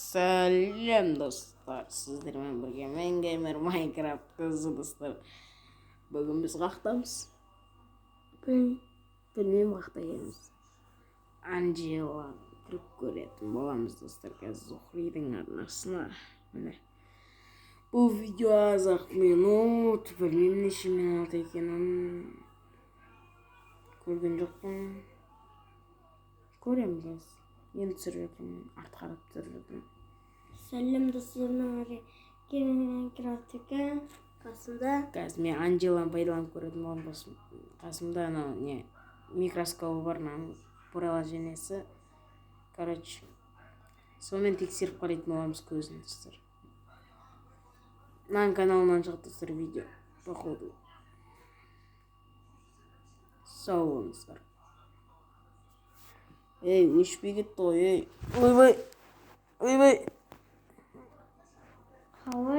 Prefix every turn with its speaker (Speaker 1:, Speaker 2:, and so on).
Speaker 1: Сәлем достар, сіздермен бірге мен геймер Майнкрафт қызы достар. Бүгін біз қақтамыз. Білмеймін қақта келеміз. Анжела кіріп көретін боламыз достар. Қазір Зухридің арнасына. Міне. Бұл видео аз-ақ минут, білмеймін неше минут екенін көрген жоқпын. Көремін қазір. Енді түсіріп жатырмын, артқа қарап түсіріп жатырмын.
Speaker 2: Сәлем достарым, Майнкрафт'тегі қасымда.
Speaker 1: Қазір мен Анжеланы пайдаланып көретін болған қасымда анау не микроскопы бар, приложениесі. Короче, сонымен тексеріп қарайтын боламыз көзін достар. Мынаның каналынан шығып достар видео, походу. Сау болыңыздар. Ей, өшпей кетті ғой, ей. Ойбай.
Speaker 2: Қалай